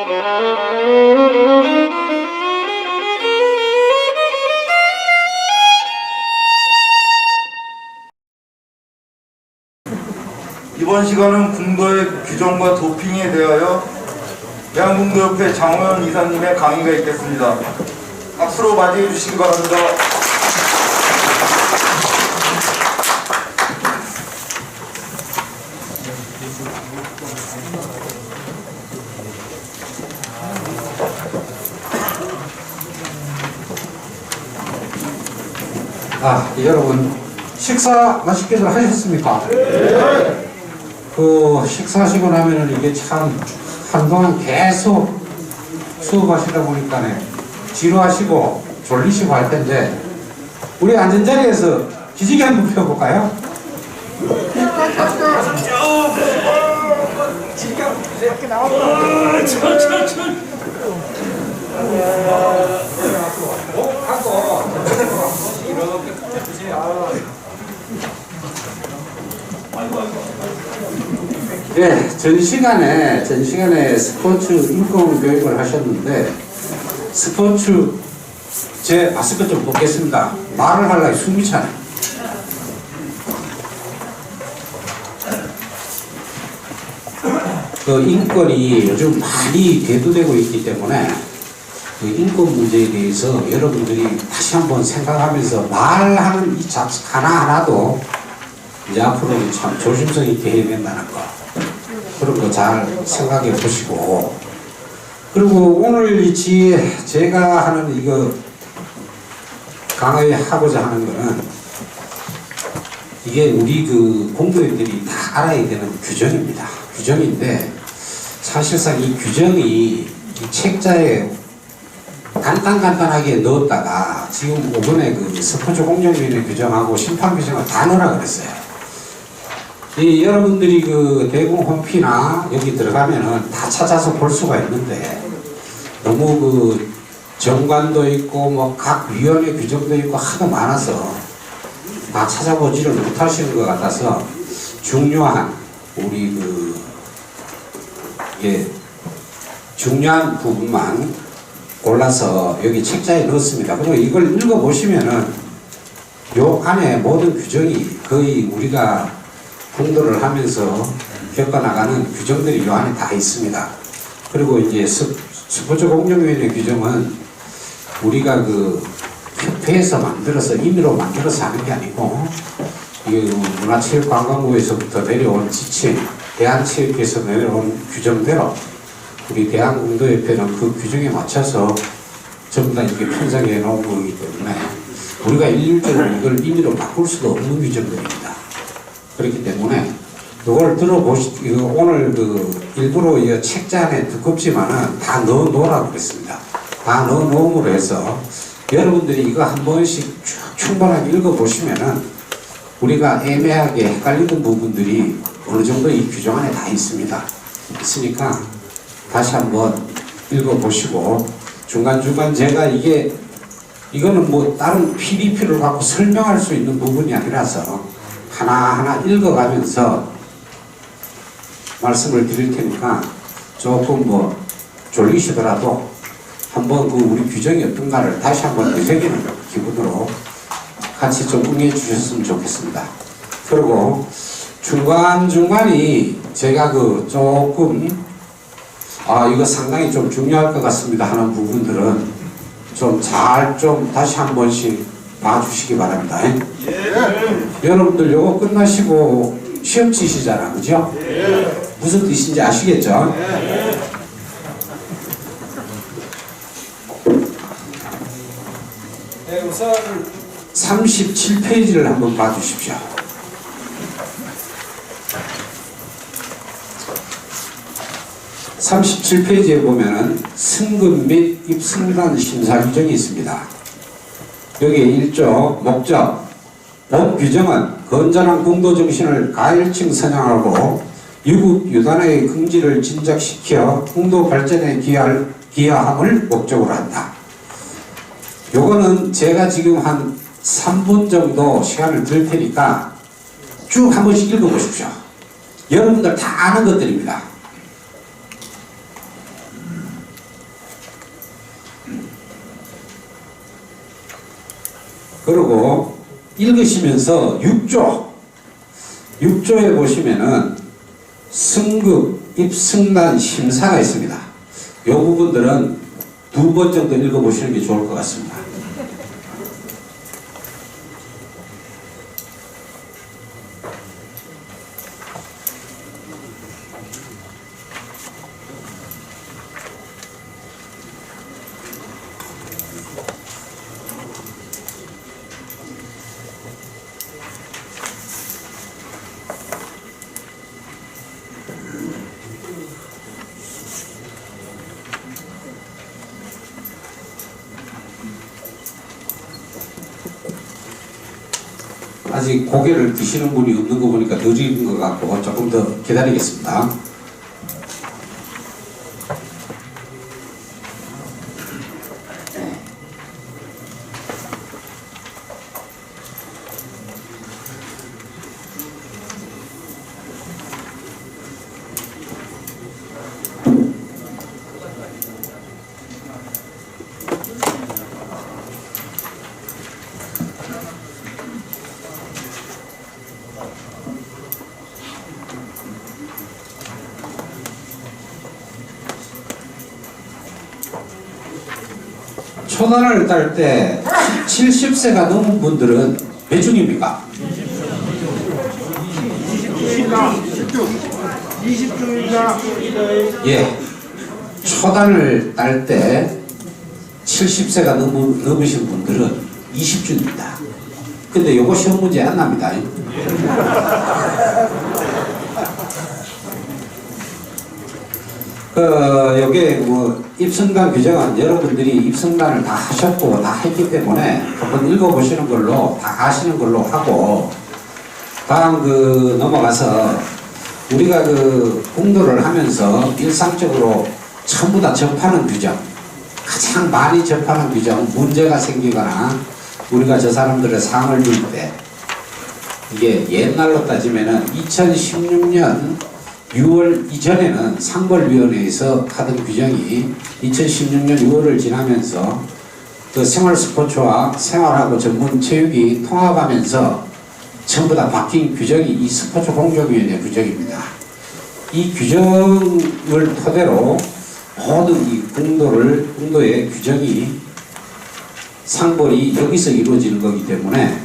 이번 시간은 궁도의 규정과 도핑에 대하여 대한궁도협회 장호연 이사님의 강의가 있겠습니다. 박수로 맞이해 주시기 바랍니다. 여러분 식사 맛있게들 하셨습니까? 네. 식사하시고 나면은 이게 참 한동안 계속 수업하시다 보니까 지루하시고 졸리시고 할 텐데 우리 앉은 자리에서 기지개 한번 펴볼까요? 네, 전 시간에 스포츠 인권 교육을 하셨는데 스포츠 제 마스크 좀 벗겠습니다. 말을 하려고 숨이 차네. 인권이 요즘 많이 대두되고 있기 때문에 인권 문제에 대해서 여러분들이 다시 한번 생각하면서 말하는 이 잡스 하나하나도 이제 앞으로는 참 조심성 있게 해야 된다는 거, 그런 거 잘 생각해 보시고, 그리고 오늘 제가 하는 이거 강의하고자 하는 거는 이게 우리 공부인들이 다 알아야 되는 규정입니다. 규정인데 사실상 이 규정이 이 책자에 간단하게 넣었다가 지금 이번에 스포츠 공정위원회 규정하고 심판 규정을 다 넣으라 그랬어요. 여러분들이 대공 홈피나 여기 들어가면은 다 찾아서 볼 수가 있는데 너무 정관도 있고 각 위원회 규정도 있고 하도 많아서 다 찾아보지를 못하시는 것 같아서 중요한 우리 중요한 부분만 골라서 여기 책자에 넣었습니다. 그리고 이걸 읽어보시면은 요 안에 모든 규정이 거의 우리가 공부를 하면서 겪어나가는 규정들이 요 안에 다 있습니다. 그리고 이제 스포츠 공정위원회 규정은 우리가 협회에서 만들어서 임의로 만들어서 하는 게 아니고 이게 문화체육관광부에서부터 내려온 지침, 대한체육회에서 내려온 규정대로 우리 대한궁도협회는 그 규정에 맞춰서 전부 다 이렇게 편성해 놓은 거기 때문에 우리가 일률적으로 이걸 임의로 바꿀 수도 없는 규정들입니다. 그렇기 때문에 이걸 오늘 일부러 이 책자 안에 두껍지만은 다 넣어놓으라고 그랬습니다. 다 넣어놓음으로 해서 여러분들이 이거 한 번씩 충분하게 읽어보시면은 우리가 애매하게 헷갈리는 부분들이 어느 정도 이 규정 안에 다 있습니다. 있으니까 다시 한번 읽어보시고 중간중간 제가 이거는 다른 PPT를 갖고 설명할 수 있는 부분이 아니라서 하나하나 읽어가면서 말씀을 드릴 테니까 조금 졸리시더라도 한번 우리 규정이 어떤가를 다시 한번 되새기는 기분으로 같이 좀 응해 주셨으면 좋겠습니다. 그리고 중간중간이 제가 조금 이거 상당히 좀 중요할 것 같습니다 하는 부분들은 좀 다시 한 번씩 봐주시기 바랍니다. 여러분들 요거 끝나시고 시험 치시잖아, 그죠? 무슨 뜻인지 아시겠죠? 우선 37페이지를 한번 봐주십시오. (37페이지에) 보면은 승급 및 입승단 심사 규정이 있습니다. 여기 1조 목적 본 규정은 건전한 공도 정신을 가일층 선양하고 유급 유단의 긍지를 진작시켜 공도 발전에 기여함을 목적으로 한다. 요거는 제가 지금 한 3분 정도 시간을 드릴 테니까 쭉 한 번씩 읽어보십시오. 여러분들 다 아는 것들입니다. 그리고 읽으시면서 6조에 보시면은 승급, 입승단, 심사가 있습니다. 이 부분들은 2번 정도 읽어보시는 게 좋을 것 같습니다. 아직 고개를 드시는 분이 없는 거 보니까 더 익은 것 같고 조금 더 기다리겠습니다. 초단을 딸 때 70세가 넘은 분들은 몇 중입니까? 20중입니다. 예. 초단을 딸 때 70세가 넘으신 분들은 20중입니다. 근데 요거 시험 문제 안 납니다. 요게 입승단 규정은 여러분들이 입승단을 다 하셨고 다 했기 때문에 한번 읽어보시는 걸로 다 아시는 걸로 하고, 다음 넘어가서 우리가 공도를 하면서 일상적으로 전부 다 접하는 규정, 가장 많이 접하는 규정, 문제가 생기거나 우리가 저 사람들의 상을 줄 때, 이게 옛날로 따지면은 2016년 6월 이전에는 상벌위원회에서 하던 규정이 2016년 6월을 지나면서 생활 스포츠와 생활하고 전문 체육이 통합하면서 전부 다 바뀐 규정이 이 스포츠 공정위원회 규정입니다. 이 규정을 토대로 모든 이 공도의 규정이 상벌이 여기서 이루어지는 거기 때문에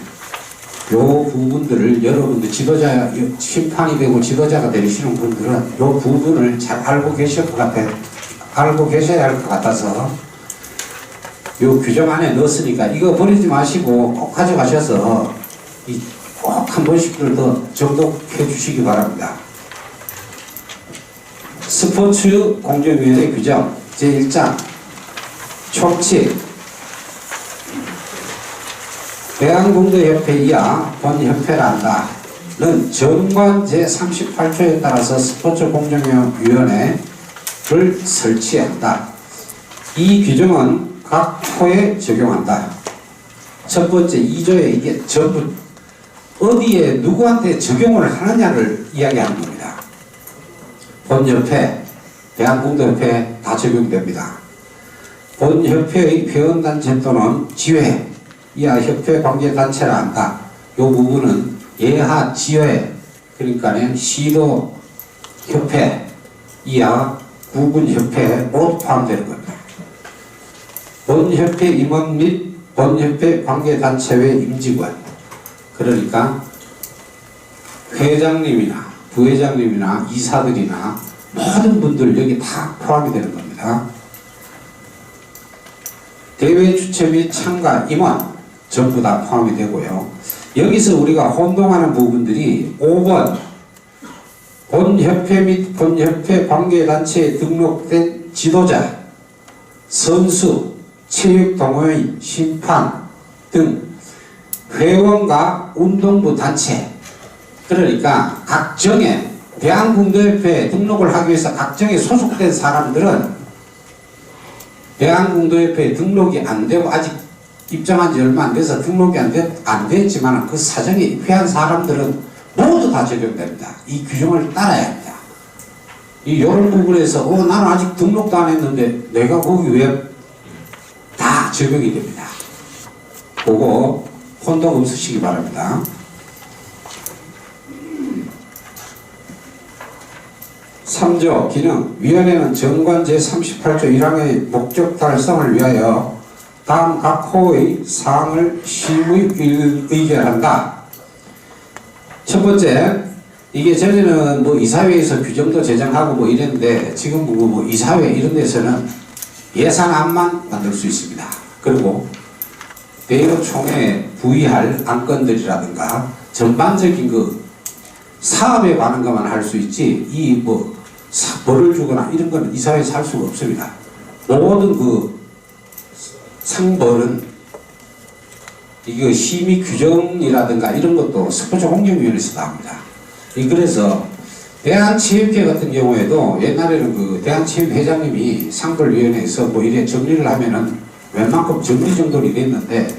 요 부분들을 여러분들 지도자, 심판이 되고 지도자가 되시는 분들은 요 부분을 잘 알고 계셔야 할 것 같아서 요 규정 안에 넣었으니까 이거 버리지 마시고 꼭 가져가셔서 꼭 한 번씩들 더 정독해 주시기 바랍니다. 스포츠 공정위원회 규정 제1장 총칙 대한공도협회 이하 본협회라 한다는 정관 제38조에 따라서 스포츠 공정위원회를 설치한다. 이 규정은 각 호에 적용한다. 첫 번째 2조에 이게 전부 어디에 누구한테 적용을 하느냐를 이야기하는 겁니다. 본협회, 대한공도협회 다 적용됩니다. 본협회의 회원단체 또는 지회 이하 협회 관계단체라 한다. 이 부분은 예하 지회, 그러니까 시도 협회 이하 구군협회 모두 포함되는 겁니다. 본협회 임원 및 본협회 관계단체의 임직원, 그러니까 회장님이나 부회장님이나 이사들이나 모든 분들 여기 다 포함이 되는 겁니다. 대회 주최 및 참가 임원 전부 다 포함이 되고요. 여기서 우리가 혼동하는 부분들이 5번 본협회 및 본협회 관계단체에 등록된 지도자, 선수, 체육동호회, 심판 등 회원과 운동부 단체, 그러니까 각정에 대한공도협회에 등록을 하기 위해서 각정에 소속된 사람들은 대한공도협회에 등록이 안 되고 아직 입장한 지 얼마 안 돼서 등록이 안 됐지만 그 사정에 입회한 사람들은 모두 다 적용됩니다. 이 규정을 따라야 합니다. 이런 부분에서 나는 아직 등록도 안 했는데 내가 거기 왜 다 적용이 됩니다. 그거 혼동 없으시기 바랍니다. 3조 기능 위원회는 정관 제38조 1항의 목적 달성을 위하여 다음 각 호의 사항을 심의 의결한다. 첫 번째, 이게 전에는 뭐 이사회에서 규정도 제정하고 뭐 이랬는데 지금 뭐 이사회 이런 데서는 예산안만 만들 수 있습니다. 그리고 대의총회에 부의할 안건들이라든가 전반적인 그 사업에 관한 것만 할 수 있지 이 뭐 벌을 주거나 이런 거는 이사회에서 할 수가 없습니다. 모든 그 상벌은 이거 심의 규정이라든가 이런 것도 스포츠 공정위원회에서 나옵니다. 그래서 대한체육회 같은 경우에도 옛날에는 그 대한체육회 회장님이 상벌위원회에서 뭐 이래 정리를 하면은 웬만큼 정리 정돈이 이랬는데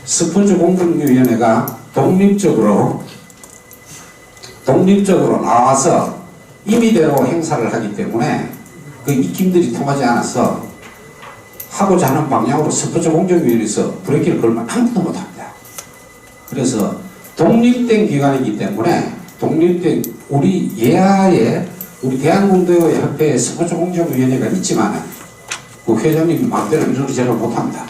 스포츠 공정위원회가 독립적으로 나와서 임의대로 행사를 하기 때문에 그 입김들이 통하지 않아서 하고자 하는 방향으로 스포츠 공정위원회에서 브레이크를 걸면 아무도 못합니다. 그래서 독립된 기관이기 때문에 독립된 우리 예하에 우리 대한공대협회 스포츠 공정위원회가 있지만 그 회장님이 마음대로 이러저러 못합니다.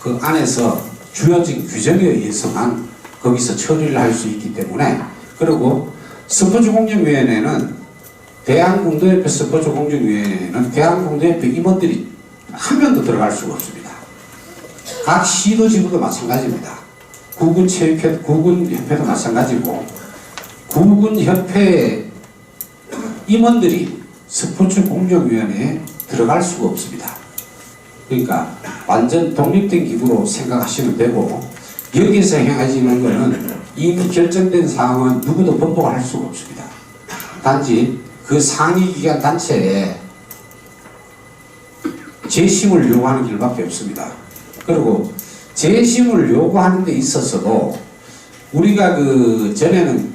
그 안에서 주어진 규정에 의해서만 거기서 처리를 할 수 있기 때문에 그리고 스포츠 공정위원회는 대한공대협회 스포츠 공정위원회는 대한공대협회 임원들이 한 명도 들어갈 수가 없습니다. 각 시도 지구도 마찬가지입니다. 구군협회도 마찬가지고 구군협회 임원들이 스포츠 공정위원회에 들어갈 수가 없습니다. 그러니까 완전 독립된 기구로 생각하시면 되고 여기서 행하시는 것은 이미 결정된 사항은 누구도 번복을 할 수가 없습니다. 단지 그 상위기관 단체에 재심을 요구하는 길밖에 없습니다. 그리고 재심을 요구하는 데 있어서도 우리가 그 전에는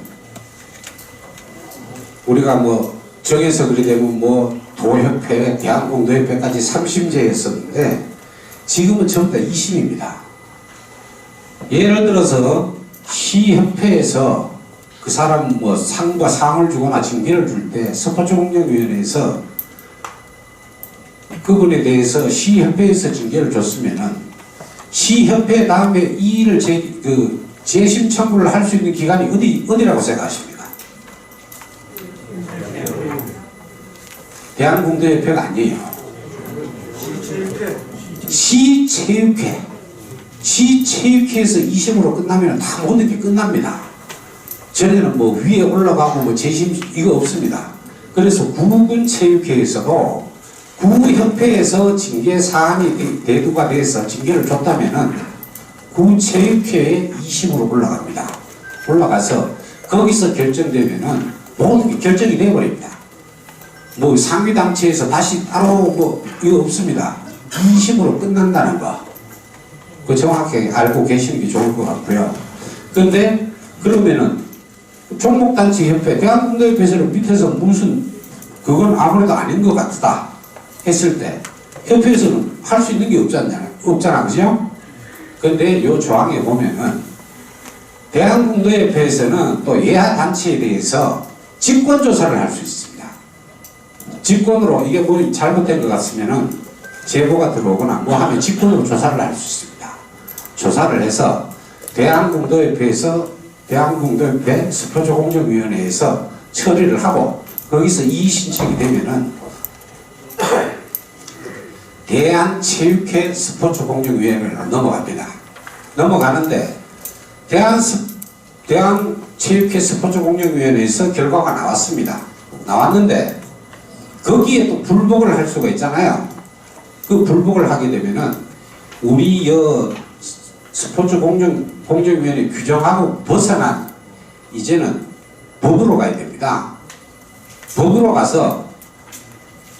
우리가 뭐 정해서 그리 되면 뭐 도협회, 대한공도협회까지 3심제였었는데 지금은 전부 다 2심입니다. 예를 들어서 시협회에서 그 사람 뭐 상과 상을 주거나 징계를 줄 때 스포츠공정위원회에서 그분에 대해서 시협회에서 징계를 줬으면은 시협회 다음에 이 일을 재심 청구를 할 수 있는 기관이 어디라고 생각하십니까? 대한공대협회가 아니에요. 시체육회. 시체육회에서 2심으로 끝나면 다 모든 게 끝납니다. 전에는 뭐 위에 올라가고 뭐 재심 이거 없습니다. 그래서 구군체육회에서도 구협회에서 징계 사안이 대두가 돼서 징계를 줬다면은 구체육회에 2심으로 올라갑니다. 올라가서 거기서 결정되면은 모든 게 결정이 돼버립니다. 뭐 상위단체에서 다시 따로 뭐 이거 없습니다. 2심으로 끝난다는 거. 그 정확하게 알고 계시는 게 좋을 것 같고요. 그런데 그러면은 종목단체 협회, 대한공대협회에서는 밑에서 무슨 그건 아무래도 아닌 것 같다 했을 때 협회에서는 할 수 있는 게 없잖아, 그죠? 근데 요 조항에 보면은 대한공대협회에서는 또 예하 단체에 대해서 직권조사를 할 수 있습니다. 직권으로 이게 뭐 잘못된 것 같으면은 제보가 들어오거나 뭐 하면 직권으로 조사를 할 수 있습니다. 조사를 해서 대한공대협회 스포츠공정위원회에서 처리를 하고 거기서 이의 신청이 되면은 대한체육회 스포츠공정위원회로 넘어갑니다. 넘어가는데 대한체육회 스포츠공정위원회에서 결과가 나왔습니다. 나왔는데 거기에 또 불복을 할 수가 있잖아요. 그 불복을 하게 되면은 우리 스포츠공정위원회 규정하고 벗어난 이제는 법으로 가야 됩니다. 법으로 가서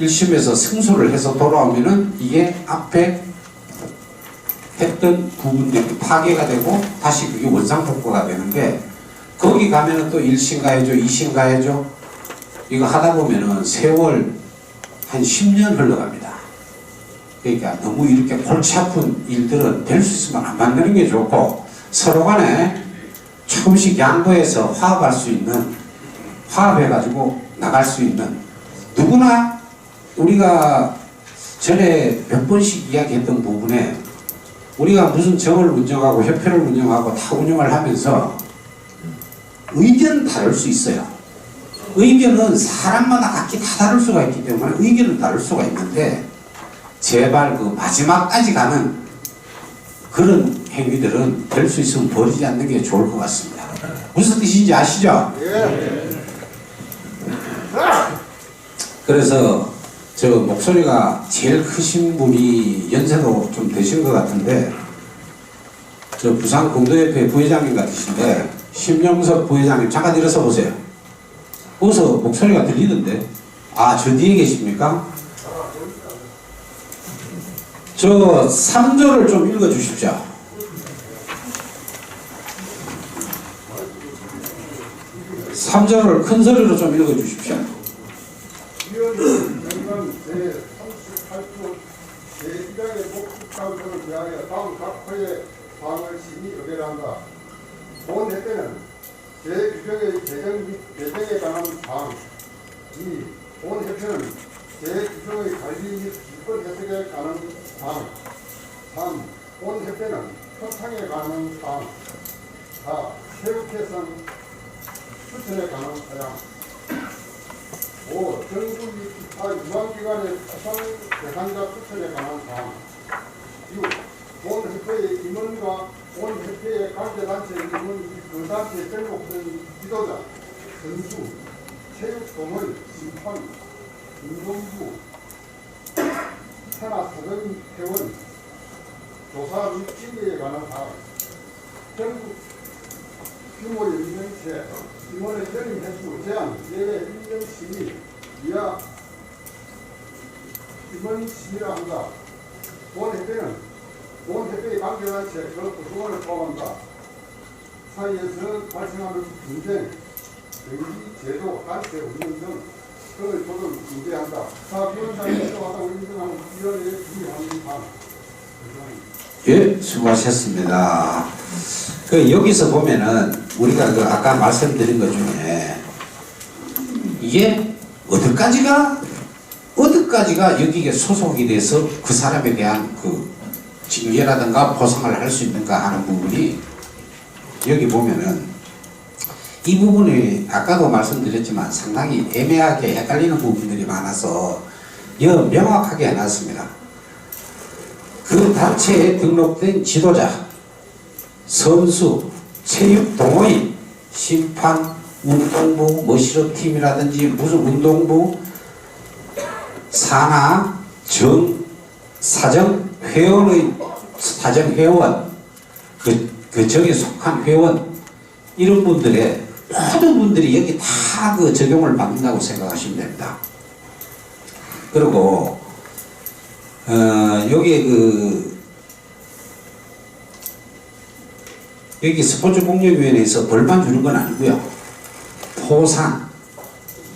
1심에서 승소를 해서 돌아오면은 이게 앞에 했던 부분들이 파괴가 되고 다시 그게 원상복구가 되는데 거기 가면은 또 1심 가야죠, 2심 가야죠. 이거 하다 보면은 세월 한 10년 흘러갑니다. 그러니까 너무 이렇게 골치 아픈 일들은 될 수 있으면 안 만드는 게 좋고 서로 간에 조금씩 양보해서 화합할 수 있는, 화합해가지고 나갈 수 있는, 누구나 우리가 전에 몇 번씩 이야기했던 부분에 우리가 무슨 정을 운영하고 협회를 운영하고 다 운영을 하면서 의견은 다를 수 있어요. 의견은 사람마다 각기 다 다를 수가 있기 때문에 의견은 다를 수가 있는데, 제발 그 마지막까지 가는 그런 행위들은 될 수 있으면 버리지 않는 게 좋을 것 같습니다. 무슨 뜻인지 아시죠? 그래서 저 목소리가 제일 크신 분이 연세도 좀 되신 것 같은데, 저 부산 공도협회 부회장님 같으신데, 심영석 부회장님 잠깐 일어서 보세요. 어서 목소리가 들리던데. 아, 저 뒤에 계십니까? 저 3절을 좀 읽어 주십시오. 삼절을 큰 소리로 좀 읽어 주십시오. 위원은 연간 제38조 제1항의 목표사항을 위하여 다음 각 회의 사항을 심의 의결 한다. 본 회대는 제규정의 개정 및 개정에 관한 사항 2. 본 협회는 제규정의 관리 및 기본 혜택에 관한 사항 3. 본 협회는 협상에 관한 사항 4. 체육회선 추천에 관한 사항 5. 정부 및 기타 유관기관의 수상 대상자 추천에 관한 사항 6. 본 협회의 임원과 본 협회의 관계단체 임원 및 그 단체에 등록된 지도자, 선수, 체육동호회, 심판, 운동부, 산하사정회원, 조사 및 징계에 관한 사항, 전국 규모 연명체, 임원의 전임 횟수 제한, 예외 1년 심의, 이하 임원 심의라 한다. 본 협회는 본 협회의 관계단체 그 구성원을 포함한다. 사이에서 발생하는 분쟁, 경기, 제도, 단체 운영 등 그를 조금 중재한다. 사 위원장이 또하다고 인정하는 위원회에 준비하는 방. 예, 수고하셨습니다. 그 여기서 보면은 우리가 그 아까 말씀드린 것 중에 이게 어디까지가 여기에 소속이 돼서 그 사람에 대한 그 징계라든가 보상을 할 수 있는가 하는 부분이, 여기 보면은 이 부분이 아까도 말씀드렸지만 상당히 애매하게 헷갈리는 부분들이 많아서 명확하게 해놨습니다. 그 단체에 등록된 지도자, 선수, 체육 동호인, 심판, 운동부, 뭐 실업팀이라든지 무슨 운동부, 산하, 사정회원의 사정회원, 그 정에 속한 회원, 이런 분들의 모든 분들이 여기 다 그 적용을 받는다고 생각하시면 됩니다. 그리고 여기 스포츠공력위원회에서 벌만 주는 건 아니고요. 포상,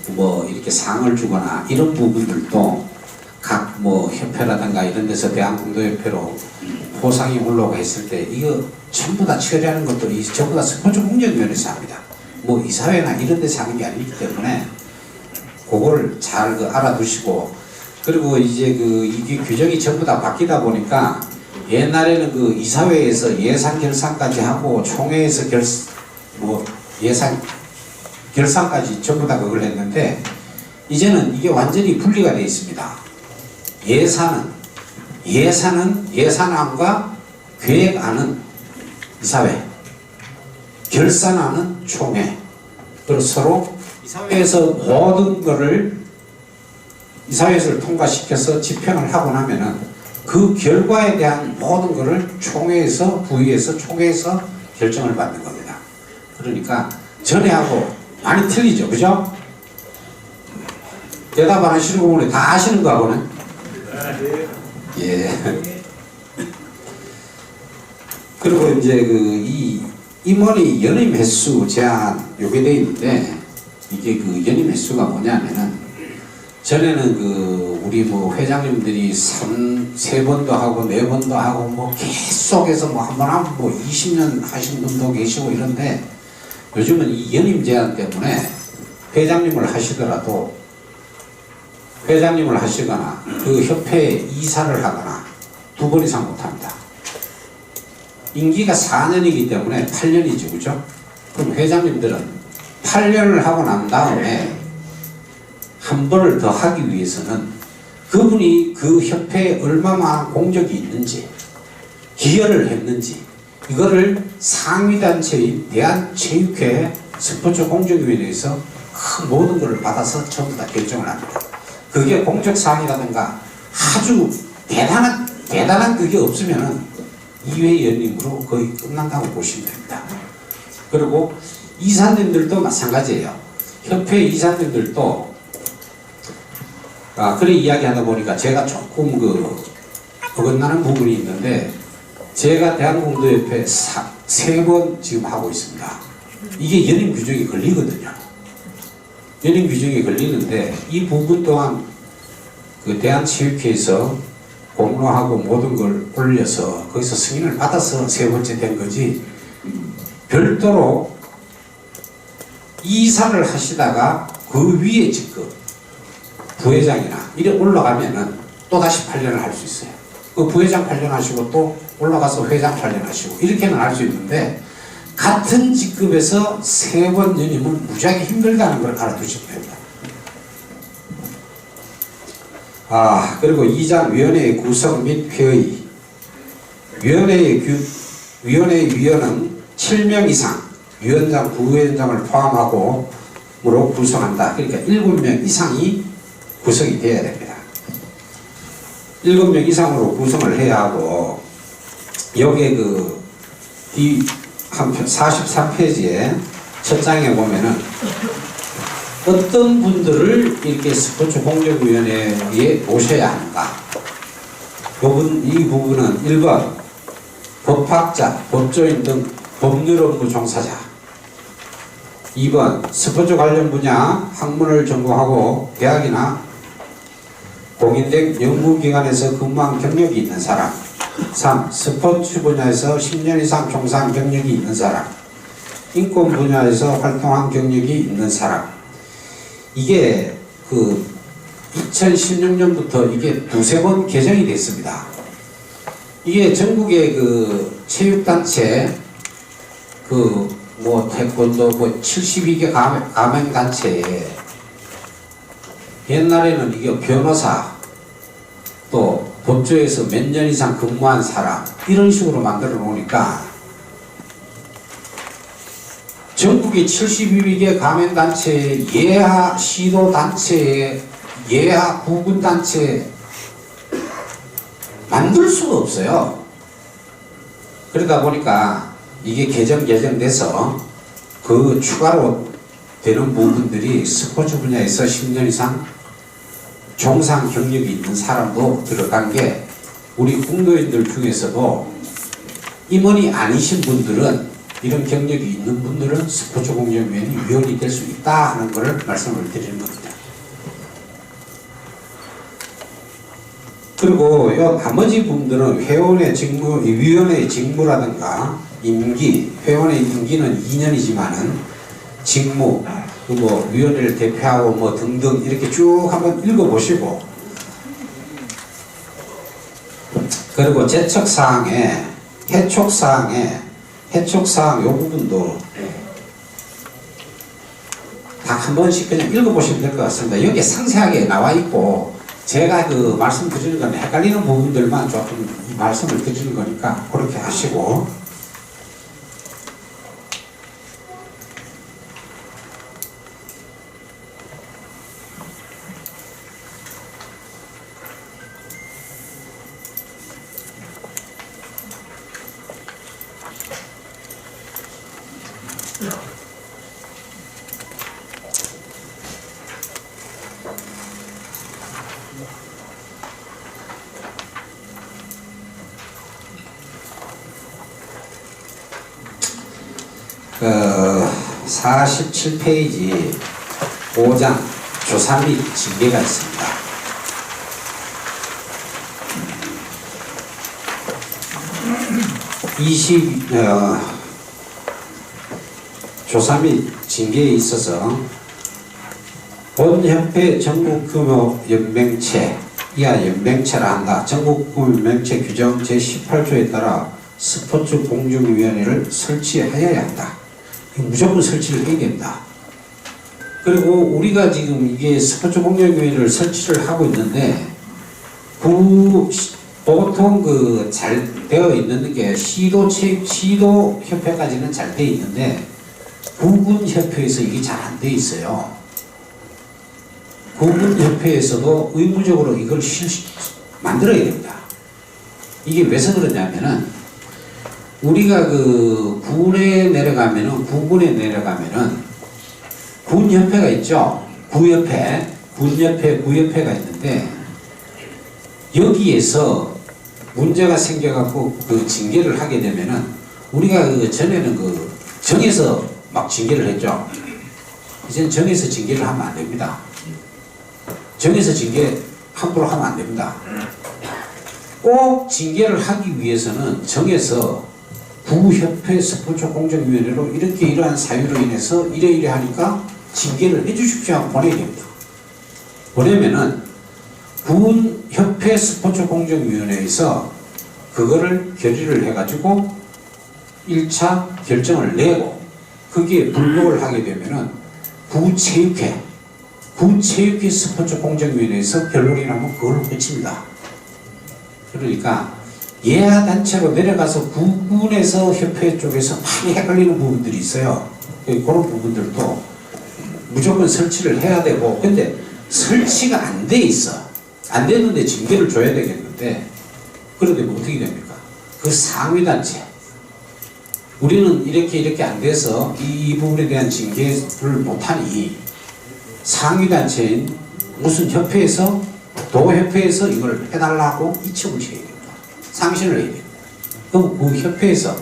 뭐 이렇게 상을 주거나 이런 부분들도 각 뭐 협회라든가 이런 데서 대한공도협회로 포상이 올라오고 했을 때 이거 전부 다 처리하는 것도 전부 다 스포츠공력위원회에서 합니다. 뭐 이사회나 이런 데서 하는 게 아니기 때문에 그거를 잘 알아두시고, 그리고 이제 이게 규정이 전부 다 바뀌다 보니까 옛날에는 그 이사회에서 예산 결산까지 하고 총회에서 예산 결산까지 전부 다 그걸 했는데, 이제는 이게 완전히 분리가 되어 있습니다. 예산안과 계획안은 이사회, 결산안은 총회. 그리고 서로 이사회에서 모든 것을 이사회에서 통과시켜서 집행을 하고 나면은 그 결과에 대한 모든 것을 총회에서, 부의에서, 총회에서 결정을 받는 겁니다. 그러니까 전에하고 많이 틀리죠, 그죠? 대답 안 하시는 거 보니 다 아시는 거 하고는. 예. 그리고 이제 이 임원의 연임 횟수 제한 요게 되어 있는데, 이게 그 연임 횟수가 뭐냐면은 전에는 우리 회장님들이 세 번도 하고 네 번도 하고 계속해서 한 번 하면 20년 하신 분도 계시고 이런데, 요즘은 이 연임 제한 때문에 회장님을 하시더라도 회장님을 하시거나 그 협회에 이사를 하거나 2번 이상 못합니다. 임기가 4년이기 때문에 8년이죠, 그죠? 그럼 회장님들은 8년을 하고 난 다음에 한 번을 더 하기 위해서는 그분이 그 협회에 얼마나 공적이 있는지, 기여를 했는지, 이거를 상위단체인 대한체육회 스포츠 공정위원회에서 그 모든 것을 받아서 전부 다 결정을 합니다. 그게 공적사항이라든가 아주 대단한 그게 없으면은 2회 연임으로 거의 끝난다고 보시면 됩니다. 그리고 이사님들도 마찬가지예요. 협회 이사님들도 그래 이야기하다 보니까 제가 조금 어긋나는 부분이 있는데, 제가 대한공도협회 3번 지금 하고 있습니다. 이게 연임 규정이 걸리거든요. 연임 규정이 걸리는데, 이 부분 또한 대한체육회에서 공로하고 모든 걸 올려서 거기서 승인을 받아서 3번째 된 거지, 별도로 이사를 하시다가 그 위에 직급 부회장이나 이래 올라가면은 또 다시 8년을 할 수 있어요. 그 부회장 8년 하시고 또 올라가서 회장 8년 하시고 이렇게는 할 수 있는데, 같은 직급에서 3번 연임은 무지하게 힘들다는 걸 알아두시면 됩니다. 그리고 2장 위원회의 구성 및 회의. 위원회의 위원은 7명 이상 위원장, 부위원장을 포함하고 으로 구성한다. 그러니까 7명 이상이 구성이 되어야 됩니다. 7명 이상으로 구성을 해야 하고, 여기에 이 한편 43페이지에 첫 장에 보면은 어떤 분들을 이렇게 스포츠 공정위원회에 모셔야 하는가. 이 부분은 1번 법학자, 법조인 등 법률 업무 종사자, 2번 스포츠 관련 분야 학문을 전공하고 대학이나 공인된 연구기관에서 근무한 경력이 있는 사람, 3. 스포츠 분야에서 10년 이상 종사한 경력이 있는 사람, 인권 분야에서 활동한 경력이 있는 사람. 이게 2016년부터 이게 2-3번 개정이 됐습니다. 이게 전국의 체육단체 태권도 72개 가맹단체에 옛날에는 이게 변호사, 또 법조에서 몇 년 이상 근무한 사람, 이런 식으로 만들어 놓으니까 전국의 72개 가맹단체에 예하 시도단체에 예하 구군단체 만들 수가 없어요. 그러다 보니까 이게 개정돼서 추가로 되는 부분들이 스포츠 분야에서 10년 이상 종사한 경력이 있는 사람도 들어간 게, 우리 공도인들 중에서도 임원이 아니신 분들은, 이런 경력이 있는 분들은 스포츠 공정위원회 위원이 될 수 있다 하는 것을 말씀을 드리는 겁니다. 그리고 이 나머지 분들은 회원의 직무, 위원회의 직무라든가 임기, 회원의 임기는 2년이지만은 직무, 위원회를 대표하고 등등 이렇게 쭉 한번 읽어보시고, 그리고 제척사항에 해촉사항 요 부분도 다 한 번씩 그냥 읽어보시면 될 것 같습니다. 여기에 상세하게 나와 있고, 제가 말씀 드리는 건 헷갈리는 부분들만 조금 말씀을 드리는 거니까 그렇게 하시고, 그 47페이지 5장 조사 및 징계가 있습니다. 조사 및 징계에 있어서 본협회 전국규모 연맹체 이하 연맹체라 한다. 전국규모 연맹체 규정 제18조에 따라 스포츠 공정위원회를 설치하여야 한다. 무조건 설치를 해야 된다. 그리고 우리가 지금 이게 스포츠 공정위원회를 설치를 하고 있는데 보통 그 잘 되어 있는 게 시도 협회까지는 잘 되어 있는데 구군 협회에서 이게 잘 안 돼 있어요. 구군 협회에서도 의무적으로 이걸 만들어야 됩니다. 이게 왜서 그러냐면은 우리가 그 군에 내려가면은 구군에 내려가면은 군협회가 있죠. 구협회, 군협회, 구협회가 있는데 여기에서 문제가 생겨갖고 그 징계를 하게 되면은 우리가 그 전에는 그 정에서 막 징계를 했죠. 이제는 정에서 징계를 하면 안 됩니다. 정에서 징계 함부로 하면 안 됩니다. 꼭 징계를 하기 위해서는 정에서 구협회 스포츠 공정위원회로 이렇게 이러한 사유로 인해서 이래 하니까 징계를 해주십시오 하고 보내야 됩니다. 보내면은 군협회 스포츠 공정위원회에서 그거를 결의를 해가지고 1차 결정을 내고 거기에 불복을 하게 되면은 구체육회 스포츠 공정위원회에서 결론이 나면 그걸로 끝입니다. 그러니까 예하 단체로 내려가서 구군에서 협회 쪽에서 많이 헷갈리는 부분들이 있어요. 그런 부분들도 무조건 설치를 해야 되고, 근데 설치가 안 돼 있어. 안 됐는데 징계를 줘야 되겠는데, 그런데 뭐 어떻게 됩니까? 그 상위단체. 우리는 이렇게 안 돼서 이 부분에 대한 징계를 못하니 상위단체인 무슨 협회에서 도협회에서 이걸 해달라고 이첩을 해야 됩니다. 상신을 해야 됩니다. 그럼 그 협회에서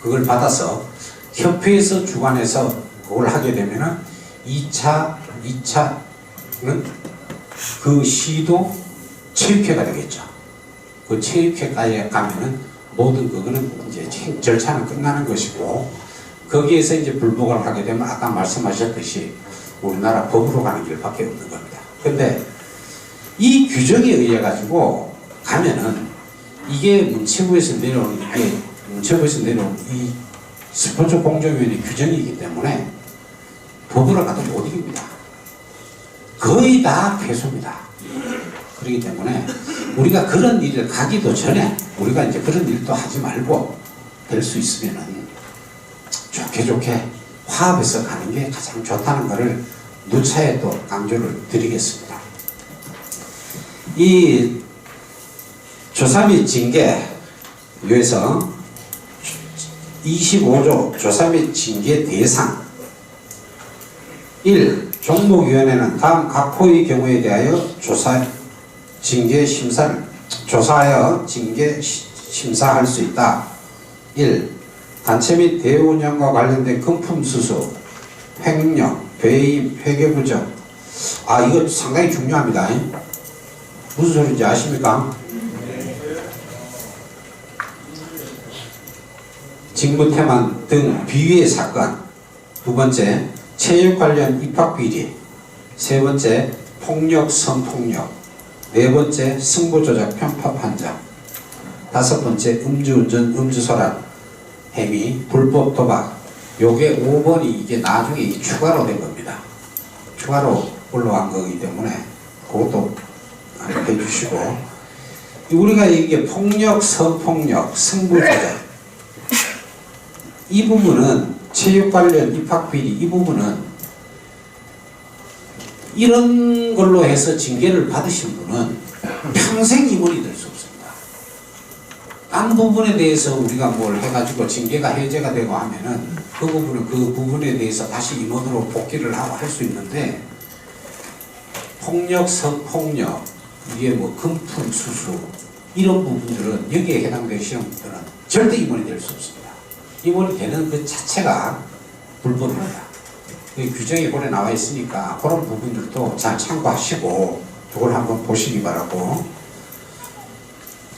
그걸 받아서 협회에서 주관해서 그걸 하게 되면은 2차는 그 시도 체육회가 되겠죠. 그 체육회까지 가면은 모든 그거는 이제 절차는 끝나는 것이고, 거기에서 이제 불복을 하게 되면 아까 말씀하셨듯이 우리나라 법으로 가는 길밖에 없는 겁니다. 근데 이 규정에 의해 가지고 가면은 이게 문체부에서 내려온 이 스포츠 공정위원회 규정이기 때문에 법으로 가도 못 이깁니다. 거의 다 패소입니다. 그렇기 때문에 우리가 그런 일을 가기도 전에 우리가 이제 그런 일도 하지 말고 될 수 있으면은 좋게 화합해서 가는 게 가장 좋다는 것을 누차에 또 강조를 드리겠습니다. 이 조사 및 징계 여기서 25조 조사 및 징계 대상 1. 종목위원회는 다음 각 호의 경우에 대하여 조사하여 징계 심사할 수 있다. 1. 단체 및 대회 운영과 관련된 금품 수수, 횡령, 배임, 회계부정. 이거 상당히 중요합니다. 무슨 소리인지 아십니까? 직무태만 등 비위의 사건. 두 번째, 체육 관련 입학비리. 세 번째, 폭력, 성폭력. 네 번째, 승부조작, 편파 판정. 다섯 번째, 음주운전, 음주소란 행위, 불법 도박. 요게 5번이 이게 나중에 추가로 된 겁니다. 추가로 올라간 거기 때문에 그것도 해주시고, 우리가 이게 폭력, 성폭력, 승부조작 이 부분은 체육 관련 입학비리 이 부분은 이런 걸로 해서 징계를 받으신 분은 평생 임원이 될 수 없습니다. 딴 부분에 대해서 우리가 뭘 해가지고 징계가 해제가 되고 하면은 그 부분에 대해서 다시 임원으로 복귀를 하고 할 수 있는데, 폭력, 성폭력, 이게 뭐 금품 수수 이런 부분들은 여기에 해당되시는 분들은 절대 임원이 될 수 없습니다. 임원이 되는 그 자체가 불법입니다. 그 규정이 볼에 나와 있으니까 그런 부분들도 잘 참고하시고 그걸 한번 보시기 바라고.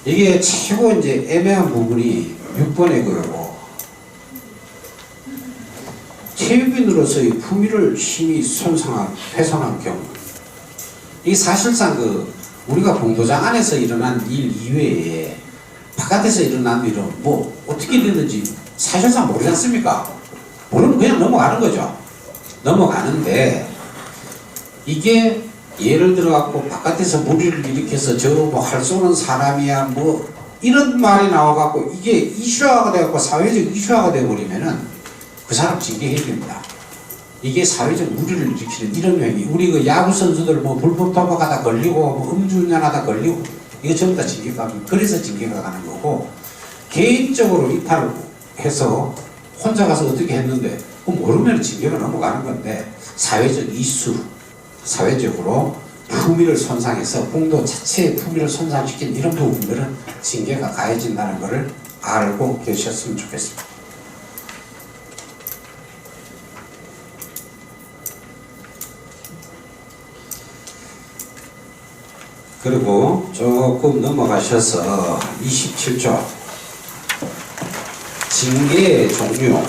이게 최고 이제 애매한 부분이 6번의 그거고, 체육인으로서의 품위를 심히 훼손한 경우. 이게 사실상 우리가 공도장 안에서 일어난 일 이외에 바깥에서 일어난 일은 뭐 어떻게 됐는지 사실상 모르지 않습니까? 모르면 그냥 넘어가는 거죠. 넘어가는데, 이게 예를 들어 갖고 바깥에서 무리를 일으켜서 저 뭐 할 쏘는 사람이야 뭐 이런 말이 나와 갖고 이게 이슈화가 돼 갖고 사회적 이슈화가 돼 버리면은 그 사람 징계해야 됩니다. 이게 사회적 무리를 일으키는 이런 행위. 우리 그 야구 선수들 뭐 불법 도박하다 걸리고 뭐 음주운전하다 걸리고 이거 전부 다 징계가, 그래서 징계가 가는 거고, 개인적으로 이탈을 해서 혼자 가서 어떻게 했는데 모르면 징계가 넘어가는 건데, 사회적 이슈, 사회적으로 품위를 손상해서 공도 자체의 품위를 손상시킨 이런 부분들은 징계가 가해진다는 것을 알고 계셨으면 좋겠습니다. 그리고 조금 넘어가셔서 27조 징계의 종류.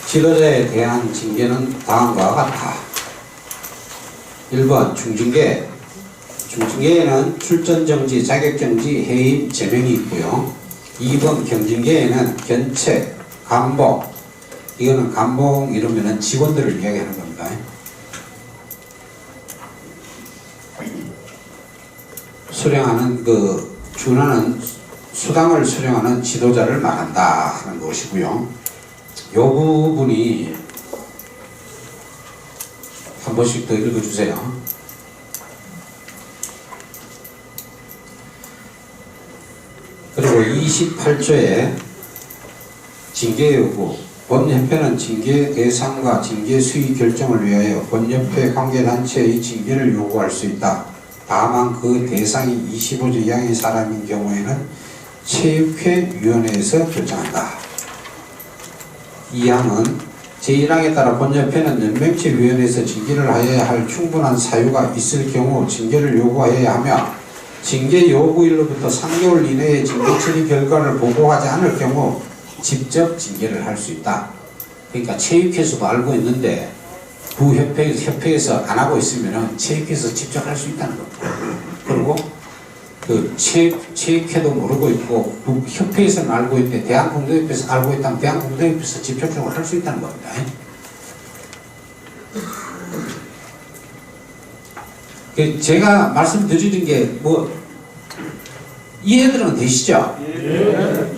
지도자에 대한 징계는 다음과 같다. 1번 중징계. 중징계에는 출전정지, 자격정지, 해임, 제명이 있고요. 2번 경징계에는 견책, 감봉. 이거는 감봉 이러면은 직원들을 이야기하는 겁니다. 수령하는 준하는 수당을 수령하는 지도자를 말한다 하는 것이고요. 이 부분이 한 번씩 더 읽어주세요. 그리고 28조에 징계 요구. 본협회는 징계 대상과 징계 수위 결정을 위하여 본협회 관계단체의 징계를 요구할 수 있다. 다만 그 대상이 25세 이하의 사람인 경우에는 체육회위원회에서 결정한다. 이 항은 제1항에 따라 본협회는 연맹체위원회에서 징계를 하여야 할 충분한 사유가 있을 경우 징계를 요구하여야 하며, 징계 요구일로부터 3개월 이내에 징계 처리 결과를 보고하지 않을 경우 직접 징계를 할 수 있다. 그러니까 체육회에서도 알고 있는데 부협회에서 안 하고 있으면 체육회에서 직접 할 수 있다는 겁니다. 그리고 체육회도 모르고 있고 협회에서는 알고 있는데 대한공동협회에서 알고 있다면 대한공동협회에서 직접적으로 할 수 있다는 겁니다. 제가 말씀드리는 게 뭐 이해들은 되시죠? 예.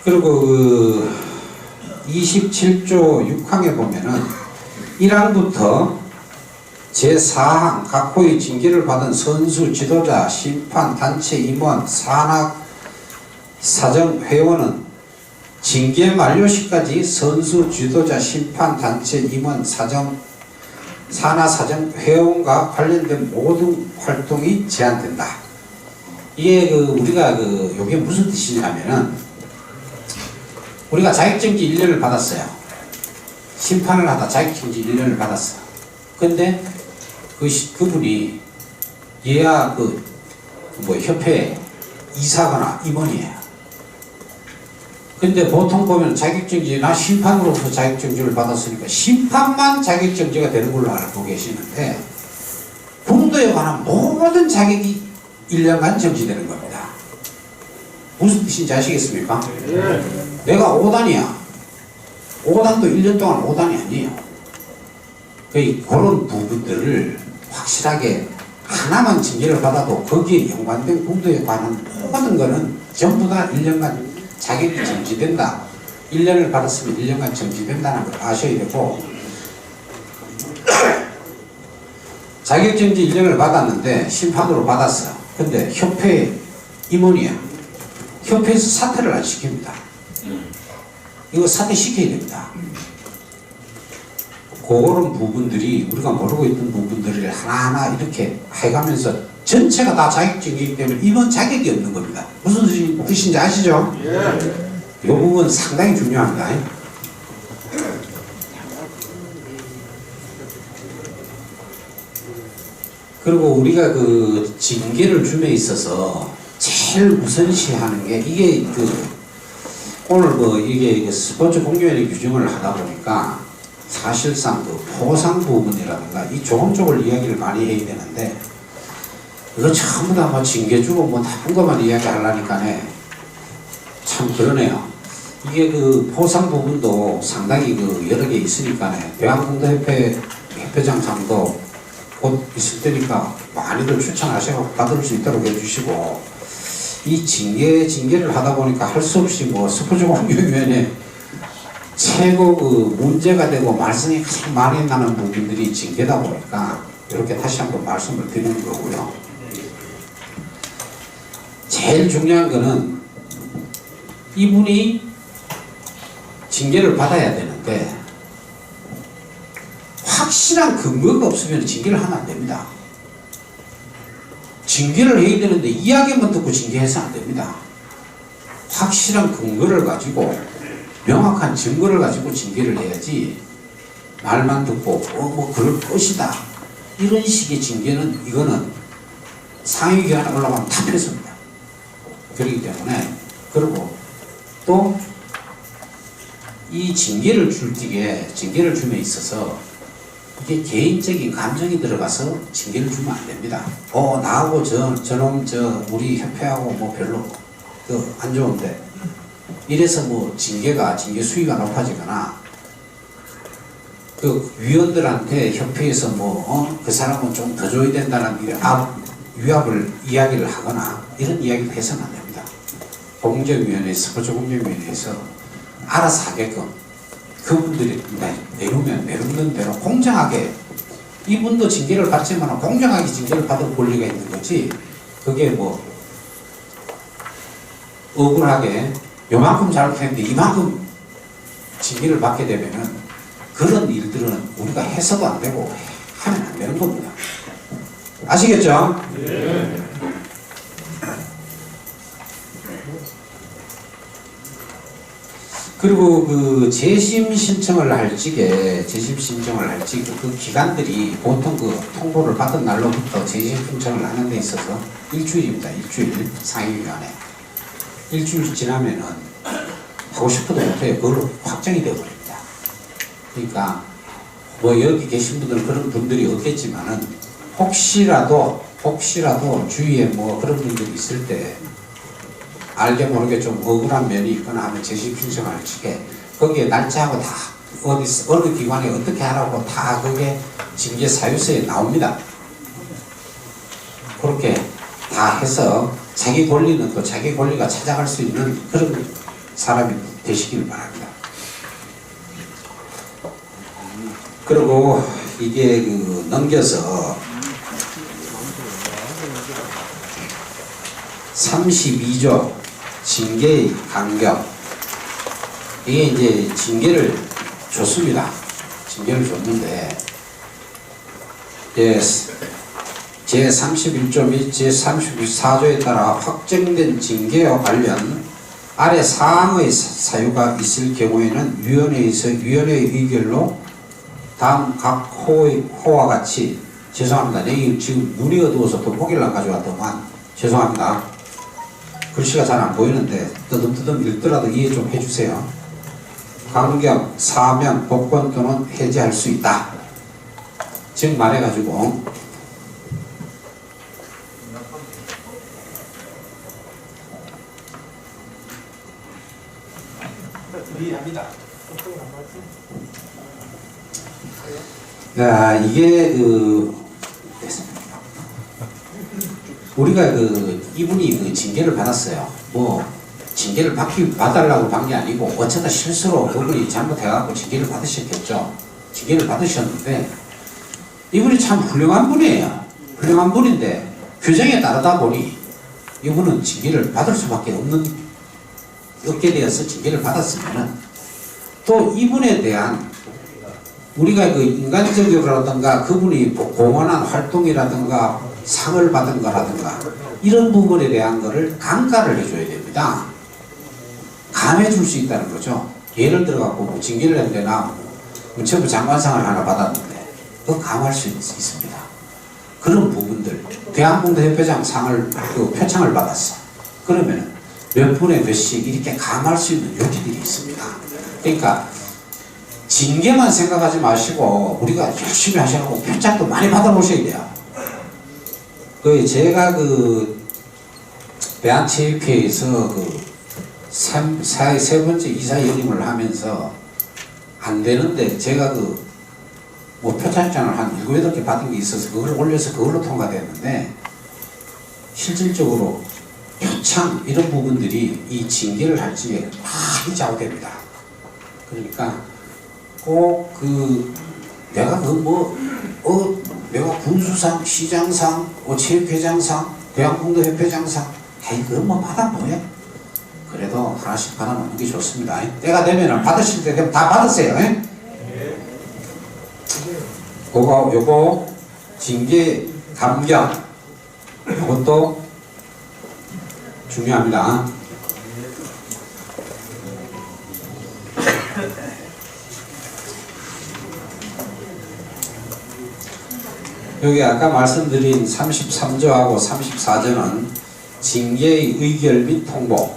그리고 27조 6항에 보면은 1항부터 제4항 각 호의 징계를 받은 선수, 지도자, 심판, 단체 임원, 산학, 사정, 회원은 징계 만료 시까지 선수, 지도자, 심판, 단체 임원, 산하, 사정, 회원과 관련된 모든 활동이 제한된다. 이게 우리가 요게 무슨 뜻이냐면은, 우리가 자격정지 1년을 받았어요. 심판을 하다 자격정지 1년을 받았어. 근데 그분이 얘야 협회 이사거나 임원이에요. 근데 보통 보면 자격정지, 나 심판으로부터 자격정지를 받았으니까 심판만 자격정지가 되는 걸로 알고 계시는데, 공도에 관한 모든 자격이 1년간 정지되는 겁니다. 무슨 뜻인지 아시겠습니까? 네. 내가 5단이야. 5단도 1년 동안 5단이 아니에요. 그런 부분들을 확실하게 하나만 징계를 받아도 거기에 연관된 공도에 관한 모든 거는 전부 다 1년간 자격이 정지된다. 1년을 받았으면 1년간 정지된다는 걸 아셔야 되고, 자격정지 1년을 받았는데 심판으로 받았어요. 근데 협회 임원이야. 협회에서 사퇴를 안 시킵니다. 이거 사퇴시켜야 됩니다. 그런 부분들이 우리가 모르고 있던 부분들을 하나하나 이렇게 해가면서 전체가 다 자격증이기 때문에 이번 자격이 없는 겁니다. 무슨 뜻인지 아시죠? 이 부분 상당히 중요합니다. 그리고 우리가 그 징계를 줌에 있어서 제일 우선시하는 게 이게 오늘 이게 스포츠 공교연의 규정을 하다 보니까 사실상 포상 부분이라든가 이 좋은 쪽을 이야기를 많이 해야 되는데 이거 전부 다 징계 주고 나쁜 것만 이야기하려니까네 참 그러네요. 이게 포상 부분도 상당히 여러 개 있으니까네 대한공도협회 협회장상도 곧 있을 테니까 많이들 추천하셔서 받을 수 있도록 해주시고 이 징계를 하다 보니까 할 수 없이 스포츠 공교위원회 최고 문제가 되고 말썽이 가장 많이 나는 부분들이 징계다 보니까 이렇게 다시 한번 말씀을 드리는 거고요. 제일 중요한 거는 이분이 징계를 받아야 되는데 확실한 근거가 없으면 징계를 하면 안 됩니다. 징계를 해야 되는데 이야기만 듣고 징계해서 안 됩니다. 확실한 근거를 가지고 명확한 증거를 가지고 징계를 해야지 말만 듣고 그럴 것이다 이런 식의 징계는 이거는 상위기관에 올라가면 다 필수입니다. 그렇기 때문에 그리고 또 이 징계를 줌에 있어서 이게 개인적인 감정이 들어가서 징계를 주면 안 됩니다. 나하고 저놈 우리 협회하고 별로 안 좋은데 이래서 징계 수위가 높아지거나 위원들한테 협회에서 그 사람은 좀 더 줘야 된다는 위압을 이야기를 하거나 이런 이야기를 해서는 안 됩니다. 공정위원회, 스포츠 공정위원회에서 알아서 하게끔 그분들이 내놓는 대로 공정하게 이분도 징계를 받지만 공정하게 징계를 받을 권리가 있는 거지 그게 억울하게 요만큼 잘못했는데 이만큼 징계를 받게 되면은 그런 일들은 우리가 해서도 안 되고 하면 안 되는 겁니다. 아시겠죠? 네. 그리고 재심 신청을 할 적에 그 기간들이 보통 통보를 받은 날로부터 재심 신청을 하는 데 있어서 일주일입니다. 일주일 상임위원회. 일주일 지나면은 하고 싶어도 못해요. 그걸로 확정이 되어버립니다. 그러니까 여기 계신 분들은 그런 분들이 없겠지만은 혹시라도 주위에 그런 분들이 있을 때 알게 모르게 좀 억울한 면이 있거나 하면 재심 신청할 적에 거기에 날짜하고 다 어느 기관에 어떻게 하라고 다 그게 징계 사유서에 나옵니다. 그렇게 다 해서 자기 권리는 또 자기 권리가 찾아갈 수 있는 그런 사람이 되시길 바랍니다. 그리고 이게 넘겨서 32조 징계의 강경 이게 이제 징계를 줬습니다. 징계를 줬는데 제31조 및 제34조에 따라 확정된 징계와 관련 아래 사항의 사유가 있을 경우에는 위원회의 의결로 다음 각 호와 같이 죄송합니다. 내가 지금 눈이 어두워서 돋보기를 안 가져왔더만 죄송합니다. 글씨가 잘 안 보이는데 뜨듬뜨듬 읽더라도 이해 좀 해주세요. 강경, 사면, 복권 또는 해제할 수 있다. 즉 말해가지고 이해합니다. 이게 우리가 이분이 징계를 받았어요. 징계를 받으려고 받은 게 아니고 어쩌다 실수로 그분이 잘못해갖고 징계를 받으셨겠죠. 징계를 받으셨는데 이분이 참 훌륭한 분이에요. 훌륭한 분인데 규정에 따르다 보니 이분은 징계를 받을 수밖에 없게 되어서 징계를 받았으면은 또 이분에 대한 우리가 인간적이라든가 그분이 공헌한 활동이라든가 상을 받은 거라든가 이런 부분에 대한 거를 감가를 해줘야 됩니다. 감해줄 수 있다는 거죠. 예를 들어갖고 뭐 징계를 했는데나 문체부 장관상을 하나 받았는데 그거 감할 수 있습니다. 그런 부분들 대한공대협회장 상을 그 표창을 받았어. 그러면 몇 분에 몇씩 이렇게 감할 수 있는 요지들이 있습니다. 그러니까 징계만 생각하지 마시고 우리가 열심히 하셔서 표창도 많이 받아보셔야 돼요. 그 제가 그 대한체육회에서 그 세 번째 이사 연임을 하면서 안 되는데 제가 그 뭐 표창장을 한 7, 8개 받은 게 있어서 그걸 올려서 그걸로 통과됐는데 실질적으로 표창 이런 부분들이 이 징계를 할 적에 많이 좌우됩니다. 그러니까 꼭 그 내가 내가 군수상, 시장상, 체육회장상, 대한공대협회장상 그거 뭐 받아 뭐해? 그래도 하나씩 받아놓는 게 좋습니다. 때가 되면 받으실 때 그냥 다 받으세요. 요거 징계 감경 이것도 중요합니다. 여기 아까 말씀드린 33조하고 34조는 징계의 의결 및 통보,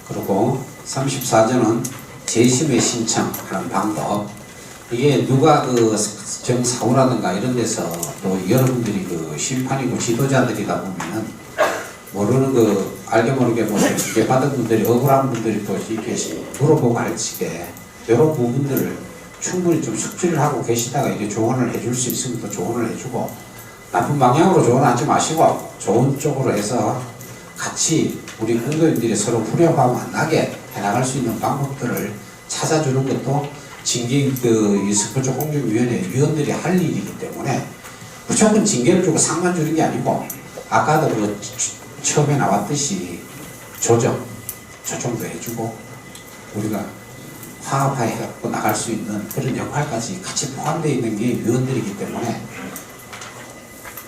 그리고 34조는 재심의 신청하는 방법. 이게 누가 그 정사우라든가 이런 데서 또 여러분들이 그 심판이고 지도자들이다 보면은 모르는 그 알게 모르게 뭐 징계 받은 분들이 억울한 분들이 또 이렇게 물어보고 할 적에 이런 부분들을 충분히 좀 숙지를 하고 계시다가 이렇게 조언을 해줄 수 있으면 또 조언을 해주고, 나쁜 방향으로 조언하지 마시고 좋은 쪽으로 해서 같이 우리 공도인들이 서로 후려가 만나게 해나갈 수 있는 방법들을 찾아주는 것도 징계 이 스포츠 공정위원회 위원들이 할 일이기 때문에 무조건 징계를 주고 상만 주는 게 아니고, 아까도 그 처음에 나왔듯이 조정도 해주고 우리가 화합해갖고 나갈 수 있는 그런 역할까지 같이 포함되어 있는 게 위원들이기 때문에